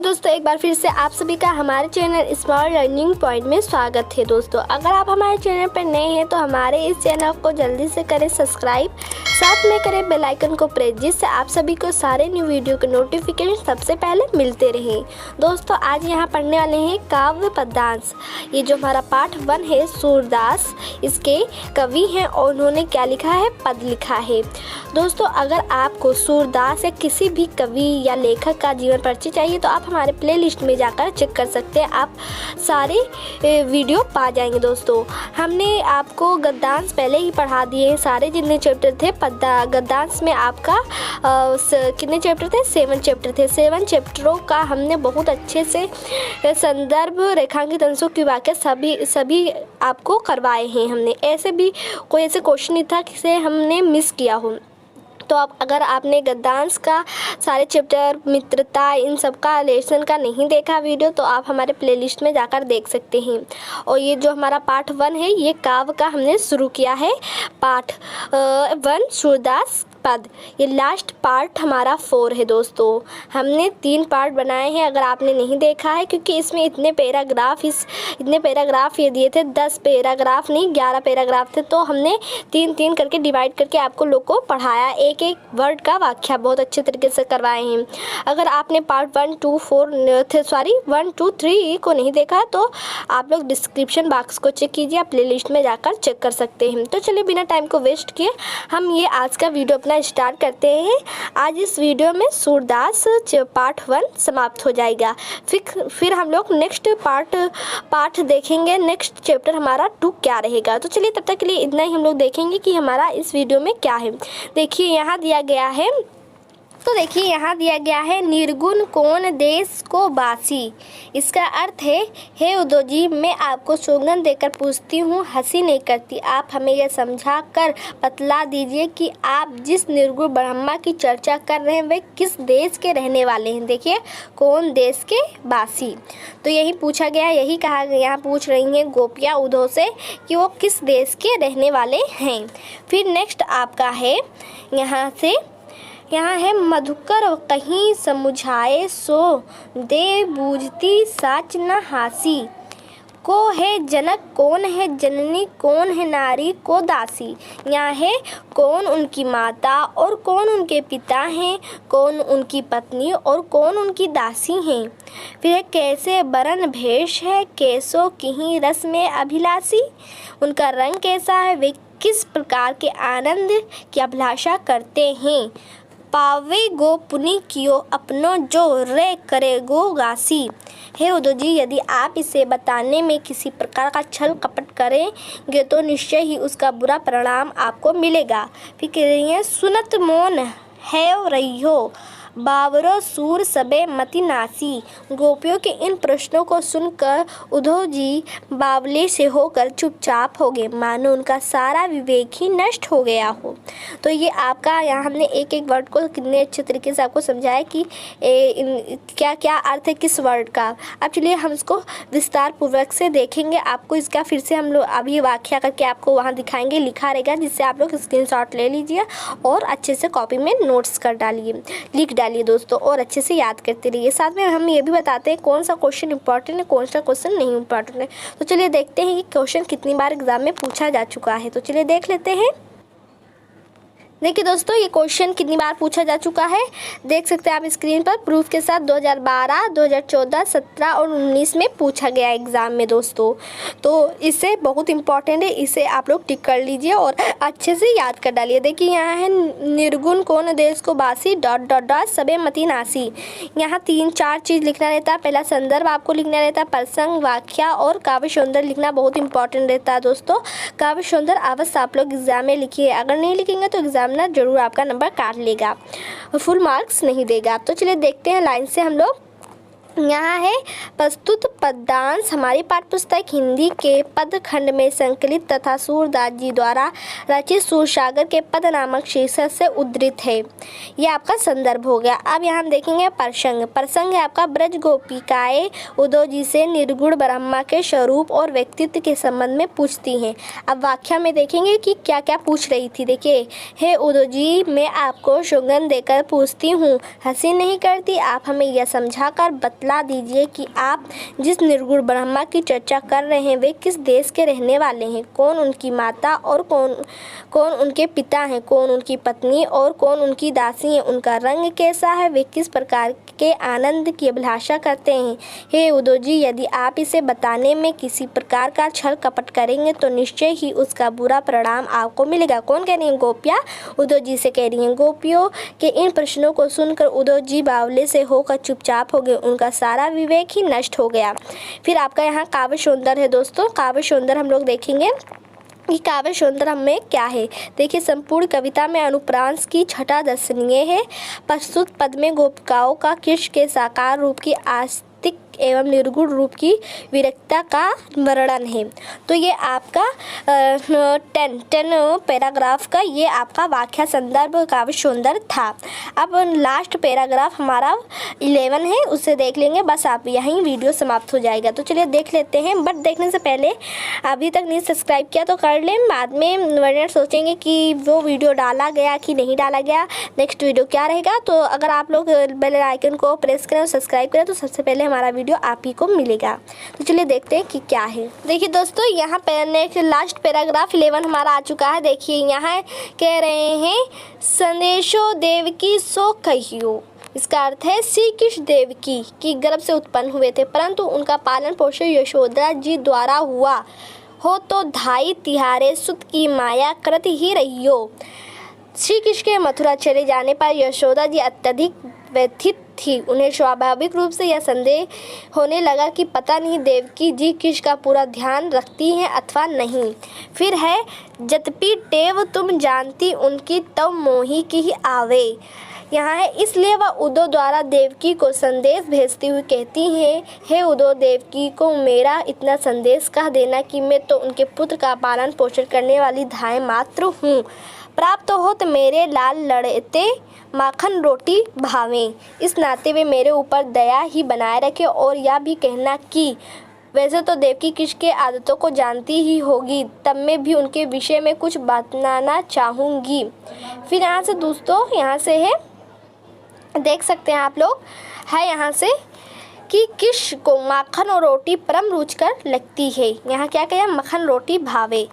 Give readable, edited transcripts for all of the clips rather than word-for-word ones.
दोस्तों एक बार फिर से आप सभी का हमारे चैनल स्मॉल लर्निंग पॉइंट में स्वागत है। दोस्तों अगर आप हमारे चैनल पर नए हैं तो हमारे इस चैनल को जल्दी से करें सब्सक्राइब, साथ में करें बेल आइकन को प्रेस, जिससे आप सभी को सारे न्यू वीडियो के नोटिफिकेशन सबसे पहले मिलते रहें। दोस्तों आज यहाँ पढ़ने वाले हैं काव्य पद्यांश। ये जो हमारा पाठ 1 है, सूरदास इसके कवि हैं और उन्होंने क्या लिखा है, पद लिखा है। दोस्तों अगर आपको सूरदास या किसी भी कवि या लेखक का जीवन परिचय चाहिए तो आप हमारे प्लेलिस्ट में जाकर चेक कर सकते हैं, आप सारे वीडियो पा जाएंगे। दोस्तों हमने आपको गद्यांश पहले ही पढ़ा दिए हैं, सारे जितने चैप्टर थे गद्यांश में आपका कितने चैप्टर थे, 7 चैप्टर थे। 7 चैप्टरों का हमने बहुत अच्छे से संदर्भ, रेखांकित अंशों की व्याख्या सभी आपको करवाए हैं। हमने ऐसे भी कोई ऐसे क्वेश्चन नहीं था जिसे हमने मिस किया हो। तो आप अगर आपने गद्यांश का सारे चैप्टर, मित्रता, इन सब का लेसन का नहीं देखा वीडियो तो आप हमारे प्लेलिस्ट में जाकर देख सकते हैं। और ये जो हमारा पार्ट 1 है, ये काव्य का हमने शुरू किया है। पार्ट 1 सूरदास पद, ये लास्ट पार्ट हमारा 4 है। दोस्तों हमने 3 पार्ट बनाए हैं, अगर आपने नहीं देखा है, क्योंकि इसमें इतने पैराग्राफ ये दिए थे, 10 पैराग्राफ नहीं 11 पैराग्राफ थे, तो हमने 3-3 करके डिवाइड करके आपको लोग को पढ़ाया, एक वर्ड का व्याख्या बहुत अच्छे तरीके से करवाए हैं। अगर आपने पार्ट 1, 2, 1, 2, 3 को नहीं देखा तो आप लोग डिस्क्रिप्शन बॉक्स को चेक कीजिए, आप प्लेलिस्ट में जाकर चेक कर सकते हैं। तो चलिए बिना टाइम को वेस्ट किए हम ये आज का वीडियो अपना स्टार्ट करते हैं। आज इस वीडियो में सूरदास पार्ट 1 समाप्त हो जाएगा, फिर हम लोग नेक्स्ट पार्ट देखेंगे, नेक्स्ट चैप्टर हमारा 2 क्या रहेगा। तो चलिए तब तक के लिए इतना ही हम लोग देखेंगे कि हमारा इस वीडियो में क्या है। देखिए यहाँ दिया गया है, निर्गुण कौन देश को बासी। इसका अर्थ है, हे उद्धव जी मैं आपको सौगंध देकर पूछती हूँ, हंसी नहीं करती, आप हमें यह समझा कर बतला दीजिए कि आप जिस निर्गुण ब्रह्मा की चर्चा कर रहे हैं वे किस देश के रहने वाले हैं। देखिए कौन देश के बासी, तो यही पूछा गया, यही कहा गया, यहाँ पूछ रही हैं गोपियाँ उद्धव से कि वो किस देश के रहने वाले हैं। फिर नेक्स्ट आपका है यहाँ है मधुकर कहीं समुझाए सो दे बूझती साच न हासी। को है जनक कौन है जननी, कौन है नारी को दासी। यहाँ है कौन उनकी माता और कौन उनके पिता हैं, कौन उनकी पत्नी और कौन उनकी दासी हैं। फिर कैसे बरन भेष है, कैसो किहीं रस में अभिलाषी। उनका रंग कैसा है, वे किस प्रकार के आनंद की अभिलाषा करते हैं। पावे गो पुनि कियो अपनो जो रे करे गो गासी। हे उद्धव जी यदि आप इसे बताने में किसी प्रकार का छल कपट करेंगे तो निश्चय ही उसका बुरा परिणाम आपको मिलेगा। फिर कह रही है, सुनत मोन है रहियो बावरो सूर सबे मति नासी। गोपियों के इन प्रश्नों को सुनकर उद्धव जी बावले से होकर चुपचाप हो गए, मानो उनका सारा विवेक ही नष्ट हो गया हो। तो ये आपका, यहाँ हमने एक एक वर्ड को कितने अच्छे तरीके से आपको समझाया कि क्या क्या अर्थ है किस वर्ड का। अब चलिए हम इसको विस्तार पूर्वक से देखेंगे। आपको इसका फिर से हम लोग अभी व्याख्या करके आपको वहाँ दिखाएंगे, लिखा रहेगा, जिससे आप लोग स्क्रीनशॉट ले लीजिए और अच्छे से कॉपी में नोट्स कर डालिए, लिख डालिए दोस्तों, और अच्छे से याद करते रहिए। साथ में हम ये भी बताते हैं कौन सा क्वेश्चन इंपॉर्टेंट है, कौन सा क्वेश्चन नहीं इंपॉर्टेंट है। तो चलिए देखते हैं कि क्वेश्चन कितनी बार एग्जाम में पूछा जा चुका है। तो चलिए देख लेते हैं। देखिए दोस्तों ये क्वेश्चन कितनी बार पूछा जा चुका है, देख सकते हैं आप स्क्रीन पर, प्रूफ के साथ 2012, 2014, 17 और 19 में पूछा गया एग्ज़ाम में दोस्तों। तो इससे बहुत इंपॉर्टेंट है, इसे आप लोग टिक कर लीजिए और अच्छे से याद कर डालिए। देखिए यहाँ है निर्गुण कौन देश को बासी ... सबे मति नासी। यहाँ 3-4 चीज़ लिखना रहता है। पहला संदर्भ आपको लिखना रहता है, प्रसंग, व्याख्या और काव्य सौंदर्य लिखना बहुत इंपॉर्टेंट रहता है दोस्तों। काव्य सौंदर्य अवश्य आप लोग एग्जाम में लिखिए, अगर नहीं लिखेंगे तो एग्जाम जरूर आपका नंबर काट लेगा, फुल मार्क्स नहीं देगा। तो चलिए देखते हैं लाइन से हम लोग। यहाँ है प्रस्तुत पद्यांश हमारी पाठ्य पुस्तक हिंदी के पद खंड में संकलित तथा सूरदास जी द्वारा रचित सूरसागर के पद नामक शीर्षक से उद्धृत है। यह आपका संदर्भ हो गया। अब यहाँ हम देखेंगे प्रसंग है आपका, ब्रज गोपिकाएं उद्धव जी से निर्गुण ब्रह्मा के स्वरूप और व्यक्तित्व के संबंध में पूछती हैं। अब व्याख्या में देखेंगे कि क्या क्या पूछ रही थी। देखिए, हे उद्धव जी मैं आपको सौगंध देकर पूछती हूँ, हंसी नहीं करती, आप हमें यह समझाकर बतला दीजिए कि आप जिस निर्गुण ब्रह्मा की चर्चा कर रहे हैं वे किस देश के रहने वाले हैं, कौन उनकी माता और कौन उनके पिता हैं, कौन उनकी पत्नी और कौन उनकी दासी है, उनका रंग कैसा है, वे किस प्रकार के आनंद की अभिलाषा करते हैं। हे उद्धव जी, यदि आप इसे बताने में किसी प्रकार का छल कपट करेंगे तो निश्चय ही उसका बुरा परिणाम आपको मिलेगा। कौन कह रही है? गोपियाँ उद्धव जी से कह रही हैं। गोपियों के इन प्रश्नों को सुनकर उद्धव जी बावले से होकर चुपचाप हो गए, उनका सारा विवेक ही नष्ट हो गया। फिर आपका यहाँ काव्य सौंदर्य है दोस्तों। काव्य सौंदर्य हम लोग देखेंगे कि काव्य सौंदर्य में क्या है। देखिए, संपूर्ण कविता में अनुप्रांश की छटा दर्शनीय है। प्रस्तुत पद में गोपिकाओं का कृष्ण के साकार रूप की आस्तिक एवं निर्गुण रूप की विरक्ता का वर्णन है। तो ये आपका 10 पैराग्राफ का ये आपका वाक्य संदर्भ काव्य सौंदर्य था। अब लास्ट पैराग्राफ हमारा 11 है, उसे देख लेंगे, बस आप यहीं वीडियो समाप्त हो जाएगा। तो चलिए देख लेते हैं। बट देखने से पहले अभी तक नहीं सब्सक्राइब किया तो कर लें, बाद में वर्णन सोचेंगे कि वो वीडियो डाला गया कि नहीं डाला गया, नेक्स्ट वीडियो क्या रहेगा। तो अगर आप लोग बेल आइकन को प्रेस करें और सब्सक्राइब करें तो सबसे पहले हमारा वीडियो आप ही को मिलेगा। तो चलिए देखते हैं कि क्या है। देखिए दोस्तों, यहाँ पे लास्ट पैराग्राफ 11 हमारा आ चुका है। देखिए यहाँ कह रहे हैं, संदेशो देवकी सो कहियो। इसका अर्थ है श्री कृष्ण देवकी की गर्भ से उत्पन्न हुए थे, परंतु उनका पालन पोषण यशोदा जी द्वारा हुआ हो तो धाई तिहारे सुत की माया कृत ही रहियो। श्री कृष्ण के मथुरा चले जाने पर यशोदा जी अत्यधिक व्यथित थी। उन्हें स्वाभाविक रूप से यह संदेह होने लगा कि पता नहीं देवकी जी कृष्ण का पूरा ध्यान रखती हैं अथवा नहीं। फिर है, जतपि टेव तुम जानती उनकी तब मोही की ही आवे। यहाँ है, इसलिए वह उद्धव द्वारा देवकी को संदेश भेजती हुई कहती हैं, हे उद्धव, देवकी को मेरा इतना संदेश कह देना कि मैं तो उनके पुत्र का पालन पोषण करने वाली धाय मात्र हूँ। प्राप्त हो तो मेरे लाल लड़ते माखन रोटी भावें। इस नाते वे मेरे ऊपर दया ही बनाए रखे। और यह भी कहना कि वैसे तो देवकी कृष्ण के आदतों को जानती ही होगी, तब मैं भी उनके विषय में कुछ बताना चाहूँगी। फिर यहाँ से दोस्तों, यहाँ से है, देख सकते हैं आप लोग, है यहाँ से कि कृष्ण को माखन और रोटी परम रुचिकर लगती है। यहाँ क्या कहा? मक्खन रोटी भावे।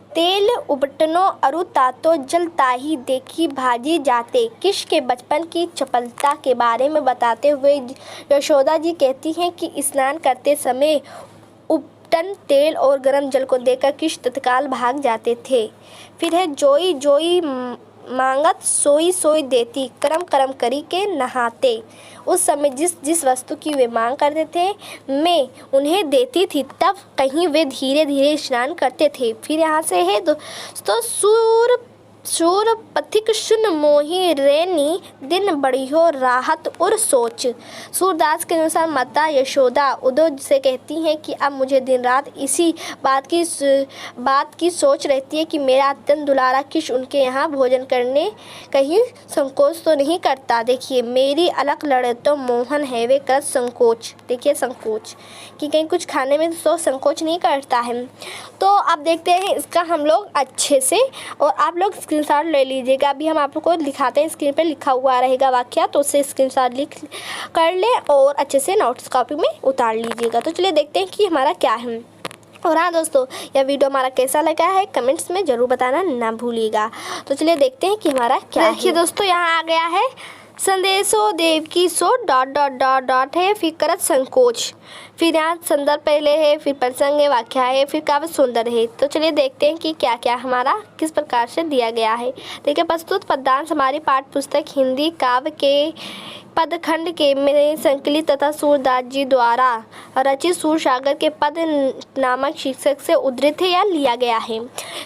तेल उबटनो अरु तातो जलता ही देखी भाजी जाते। कृष्ण के बचपन की चपलता के बारे में बताते हुए यशोदा जी कहती हैं कि स्नान करते समय उपटन तेल और गर्म जल को देखकर कृष्ण तत्काल भाग जाते थे। फिर है, जोई जोई मांगत सोई सोई देती, करम करम करी के नहाते। उस समय जिस वस्तु की वे मांग करते थे मैं उन्हें देती थी, तब कहीं वे धीरे धीरे स्नान करते थे। फिर यहाँ से है दोस्तों, सूर पथिक सुन मोही रेनी दिन बढ़ियो राहत और सोच। सूरदास के अनुसार माता यशोदा उद्धव से कहती हैं कि अब मुझे दिन रात इसी बात की सोच रहती है कि मेरा अत्यंत दुलारा कृष्ण उनके यहाँ भोजन करने कहीं संकोच तो नहीं करता। देखिए, मेरी अलग लड़े तो मोहन है वे कर संकोच। देखिए, संकोच कि कहीं कुछ खाने में तो संकोच नहीं करता है। तो अब देखते हैं इसका हम लोग अच्छे से, और आप लोग स्क्रीनशॉट ले लीजिएगा। अभी हम आप लोग को दिखाते हैं, स्क्रीन पे लिखा हुआ रहेगा वाक्य, तो उससे स्क्रीनशॉट लिख कर ले और अच्छे से नोट्स कॉपी में उतार लीजिएगा। तो चलिए देखते हैं कि हमारा क्या है। और हाँ दोस्तों, यह वीडियो हमारा कैसा लगा है कमेंट्स में ज़रूर बताना ना भूलिएगा। तो चलिए देखते हैं कि हमारा क्या है। देखिए दोस्तों, यहाँ आ गया है, संदेशो देवकी सो ... है, फिर करत संकोच, फिर यहाँ संदर्भ पहले है, फिर प्रसंग है, वाक्य है, फिर काव्य सुंदर है। तो चलिए देखते हैं कि क्या क्या हमारा किस प्रकार से दिया गया है। देखिए, प्रस्तुत पद्यांश हमारी पाठ्य पुस्तक हिंदी काव्य के पदखंड के में संकलित तथा सूरदास जी द्वारा रचित सूरसागर के पद नामक शीर्षक से उद्धृत है या लिया गया है।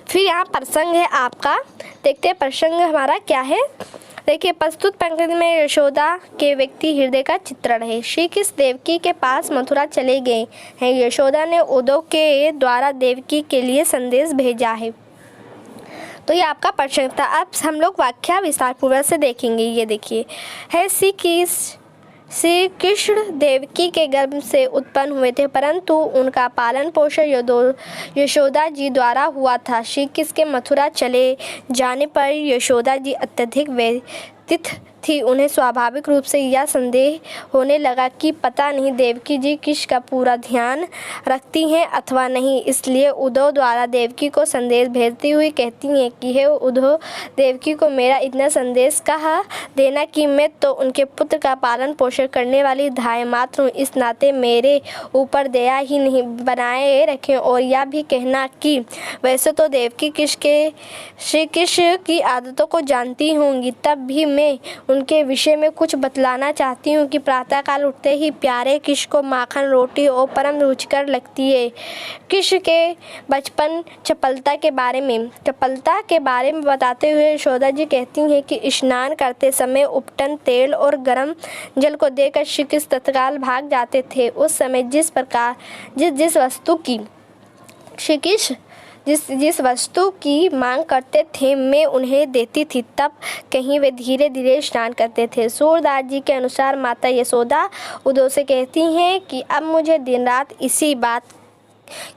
फिर यहाँ प्रसंग है आपका, देखते हैं प्रसंग हमारा क्या है। देखिए, प्रस्तुत पंक्ति में यशोदा के व्यक्ति हृदय का चित्रण है। श्री कृष्ण देवकी के पास मथुरा चले गए हैं। यशोदा ने उद्धव के द्वारा देवकी के लिए संदेश भेजा है। तो ये आपका प्रसंग था। अब हम लोग वाक्य विस्तार पूर्वक से देखेंगे। ये देखिए, है श्री कृष्ण देवकी के गर्भ से उत्पन्न हुए थे, परंतु उनका पालन पोषण यशोदा जी द्वारा हुआ था। श्री कृष्ण के मथुरा चले जाने पर यशोदा जी अत्यधिक व्यथित थी, उन्हें स्वाभाविक रूप से यह संदेह होने लगा कि पता नहीं देवकी जी किश का पूरा ध्यान रखती हैं अथवा नहीं। इसलिए उद्धव द्वारा देवकी को संदेश भेजती हुई कहती हैं कि हे उद्धव, देवकी को मेरा इतना संदेश कहा देना कि मैं तो उनके पुत्र का पालन पोषण करने वाली धाय मात्र हूँ, इस नाते मेरे ऊपर दया ही नहीं बनाए रखें। और यह भी कहना कि वैसे तो देवकी श्री कृष्ण की आदतों को जानती होंगी, तब भी मैं उनके विषय में कुछ बतलाना चाहती हूँ कि प्रातःकाल उठते ही प्यारे कृष्ण को माखन रोटी और परम रुचिकर लगती है। कृष्ण के बचपन चपलता के बारे में बताते हुए यशोदा जी कहती हैं कि स्नान करते समय उपटन तेल और गर्म जल को देकर श्री कृष्ण तत्काल भाग जाते थे। उस समय जिस वस्तु की मांग करते थे मैं उन्हें देती थी, तब कहीं वे धीरे धीरे स्नान करते थे। सूरदास जी के अनुसार माता यशोदा उद्धव से कहती हैं कि अब मुझे दिन रात इसी बात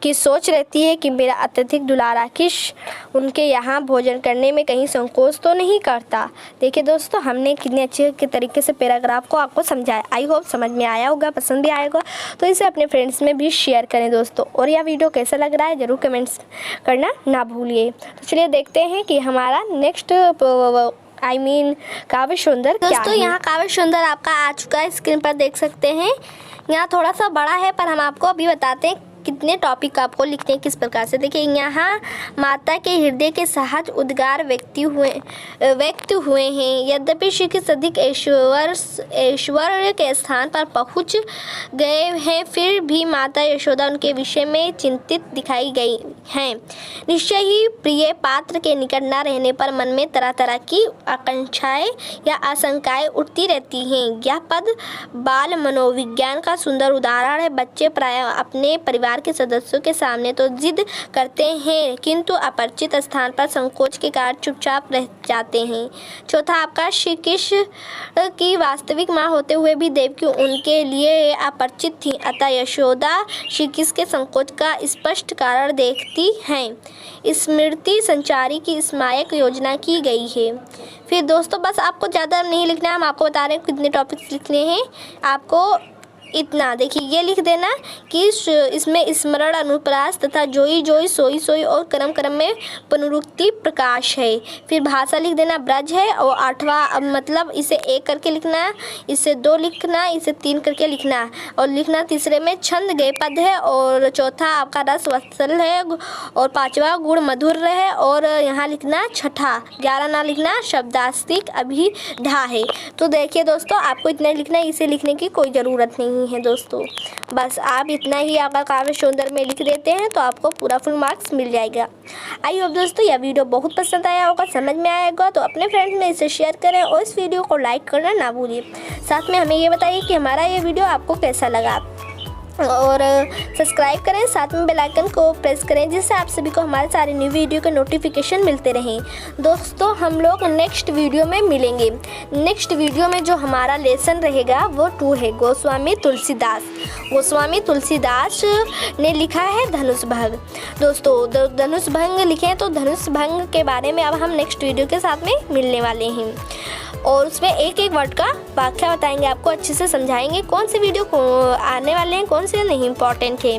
की सोच रहती है कि मेरा अत्यधिक दुलारा कृष्ण उनके यहाँ भोजन करने में कहीं संकोच तो नहीं करता। देखिए दोस्तों, हमने कितने अच्छे के तरीके से पैराग्राफ को आपको समझाया। आई होप समझ में आया होगा, पसंद भी आएगा, तो इसे अपने फ्रेंड्स में भी शेयर करें दोस्तों। और यह वीडियो कैसा लग रहा है ज़रूर कमेंट्स करना ना भूलिए। तो चलिए देखते हैं कि हमारा नेक्स्ट काव्य सुंदर दोस्तों, यहाँ काव्य सुंदर आपका आ चुका है, स्क्रीन पर देख सकते हैं। यहाँ थोड़ा सा बड़ा है, पर हम आपको अभी बताते हैं कितने टॉपिक आपको लिखते हैं किस प्रकार से। देखिए, यहाँ माता के हृदय के सहज उद्गार व्यक्त हुए हैं। यद्यपि श्री कृष्ण अधिक ऐश्वर्य के स्थान पर पहुँच गए हैं, फिर भी माता यशोदा उनके विषय में चिंतित दिखाई गई हैं। निश्चय ही प्रिय पात्र के निकट न रहने पर मन में तरह तरह की आकांक्षाएं या आशंकाएं उठती रहती हैं। यह पद बाल मनोविज्ञान का सुंदर उदाहरण है। बच्चे प्रायः अपने परिवार के सदस्यों के सामने तो जिद करते हैं, किंतु अपरिचित स्थान पर संकोच के कारण चुपचाप रह जाते हैं। चौथा आपका, श्री कृष्ण की वास्तविक माँ होते हुए भी देवकी उनके लिए अपरिचित थी, अतः यशोदा श्री कृष्ण के संकोच का स्पष्ट कारण देखती हैं। स्मृति संचारी की स्मायक योजना की गई है। फिर दोस्तों, बस आपको ज़्यादा नहीं लिखना है, हम आपको बता रहे हैं कितने टॉपिक्स लिखने हैं आपको। इतना देखिए, ये लिख देना कि इसमें स्मरण, अनुप्रास तथा जोई जोई, सोई सोई और क्रम क्रम में पुनरुक्ति प्रकाश है। फिर भाषा लिख देना ब्रज है, और 8वां मतलब इसे 1 करके लिखना, इसे 2 लिखना, इसे 3 करके लिखना, और लिखना तीसरे में छंद गए पद है, और चौथा आपका रस वत्सल है, और 5वां गुण मधुर है, और यहाँ लिखना छठा 11 ना लिखना शब्दास्तिक अभिधा है। तो देखिए दोस्तों, आपको इतना लिखना है, इसे लिखने की कोई ज़रूरत नहीं है दोस्तों। बस आप इतना ही आपका काव्य सुंदर में लिख देते हैं तो आपको पूरा फुल मार्क्स मिल जाएगा। आई होप दोस्तों यह वीडियो बहुत पसंद आया होगा, समझ में आएगा, तो अपने फ्रेंड्स में इसे शेयर करें और इस वीडियो को लाइक करना ना भूलिए। साथ में हमें ये बताइए कि हमारा ये वीडियो आपको कैसा लगा, और सब्सक्राइब करें, साथ में बेल आइकन को प्रेस करें, जिससे आप सभी को हमारे सारे न्यू वीडियो के नोटिफिकेशन मिलते रहें। दोस्तों, हम लोग नेक्स्ट वीडियो में मिलेंगे। नेक्स्ट वीडियो में जो हमारा लेसन रहेगा वो 2 है, गोस्वामी तुलसीदास ने लिखा है धनुष भंग। दोस्तों, धनुष भंग लिखे हैं, तो धनुष भंग के बारे में अब हम नेक्स्ट वीडियो के साथ में मिलने वाले हैं, और उसमें एक एक वर्ड का व्याख्या बताएंगे, आपको अच्छे से समझाएंगे कौन से वीडियो को आने वाले हैं, कौन से नहीं इम्पॉर्टेंट है।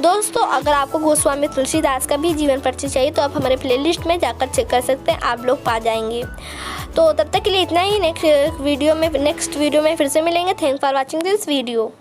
दोस्तों, अगर आपको गोस्वामी तुलसीदास का भी जीवन परिचय चाहिए तो आप हमारे प्लेलिस्ट में जाकर चेक कर सकते हैं, आप लोग पा जाएंगे। तो तब तक के लिए इतना ही, नेक्स्ट वीडियो में फिर से मिलेंगे। Thanks for watching this video.